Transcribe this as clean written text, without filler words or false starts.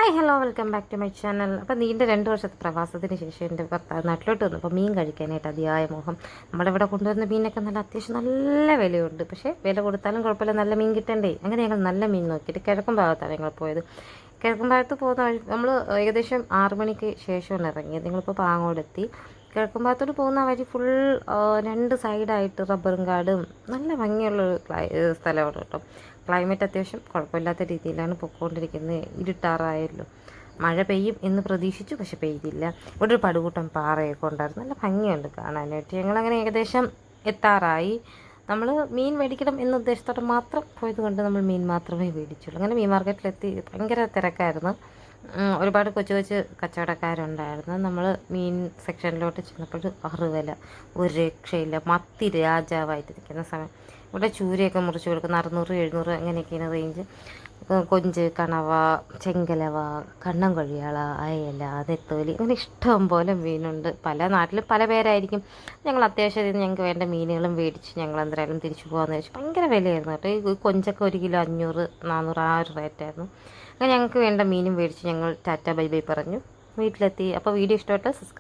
Hi hello welcome back to my channel. അപ്പോൾ നീണ്ട 2 വർഷത്തെ പ്രവാസത്തിന് ശേഷം എൻ്റെ ഭർത്താവ് നാട്ടിലോട്ട് വന്നു. അപ്പോൾ മീൻ കഴിക്കാനായിട്ട് അതിയായ മോഹം. നമ്മളിവിടെ കൊണ്ടുവരുന്ന മീനൊക്കെ അത്യാവശ്യം നല്ല വിലയുണ്ട്. പക്ഷേ വില കൊടുത്താലും കുഴപ്പമില്ല, നല്ല മീൻ കിട്ടണ്ടേ. അങ്ങനെ ഞങ്ങൾ നല്ല മീൻ നോക്കിയിട്ട് കിഴക്കും ഭാഗത്താണ് ഞങ്ങൾ പോയത്. കിഴക്കും ഭാഗത്ത് പോകുന്ന വഴി നമ്മൾ ഏകദേശം 6 മണിക്ക് ശേഷമാണ് ഇറങ്ങിയത്. നിങ്ങളിപ്പോൾ പാങ്ങോടെത്തി. കിഴക്കും ഭാഗത്തോട്ട് പോകുന്ന വഴി ഫുൾ 2 സൈഡായിട്ട് റബ്ബറും കാടും നല്ല ഭംഗിയുള്ളൊരു സ്ഥലമാണ് കേട്ടോ. ക്ലൈമറ്റ് അത്യാവശ്യം കുഴപ്പമില്ലാത്ത രീതിയിലാണ് പൊയ്ക്കൊണ്ടിരിക്കുന്നത്. ഇരുട്ടാറായല്ലോ, മഴ പെയ്യും എന്ന് പ്രതീക്ഷിച്ചു, പക്ഷെ പെയ്തില്ല. ഇവിടെ ഒരു പടുകൂട്ടം പാറയൊക്കെ ഉണ്ടായിരുന്നു, നല്ല ഭംഗിയുണ്ട് കാണാനായിട്ട്. ഞങ്ങളങ്ങനെ ഏകദേശം എത്താറായി. നമ്മൾ മീൻ മേടിക്കണം എന്ന ഉദ്ദേശത്തോടെ മാത്രം പോയത് കൊണ്ട് നമ്മൾ മീൻ മാത്രമേ മേടിച്ചുള്ളൂ. അങ്ങനെ മീൻ മാർക്കറ്റിലെത്തി. ഭയങ്കര തിരക്കായിരുന്നു. ഒരുപാട് കൊച്ചു കൊച്ചു കച്ചവടക്കാരുണ്ടായിരുന്നു. നമ്മൾ മീൻ സെക്ഷനിലോട്ട് ചെന്നപ്പോൾ അറുവില, ഒരു രക്ഷയില്ല. മത്തി രാജാവായിട്ട് നിൽക്കുന്ന സമയം. ഇവിടെ ചൂരയൊക്കെ മുറിച്ച് കൊടുക്കുന്ന 600-700 അങ്ങനെയൊക്കെയാണ് റേഞ്ച്. കൊഞ്ച്, കണവ, ചെങ്കലവ, കണ്ണം കൊഴിയാള, അയല, നെത്തോലി, അങ്ങനെ ഇഷ്ടം പോലെ മീനുണ്ട്. പല നാട്ടിലും പല പേരായിരിക്കും. ഞങ്ങൾ അത്യാവശ്യം ഞങ്ങൾക്ക് വേണ്ട മീനുകളും മേടിച്ച് ഞങ്ങൾ എന്തായാലും തിരിച്ചു പോകാമെന്ന് വെച്ചാൽ ഭയങ്കര വിലയായിരുന്നു കേട്ടോ. ഈ കൊഞ്ചൊക്കെ 1 കിലോ 500-400 ആ ഒരു റേറ്റായിരുന്നു. അങ്ങനെ ഞങ്ങൾക്ക് വേണ്ട മീനും മേടിച്ച് ഞങ്ങൾ ടാറ്റ ബൈ ബൈ പറഞ്ഞു വീട്ടിലെത്തി. അപ്പോൾ വീഡിയോ ഇഷ്ടമായിട്ട് സബ്സ്ക്രൈബ്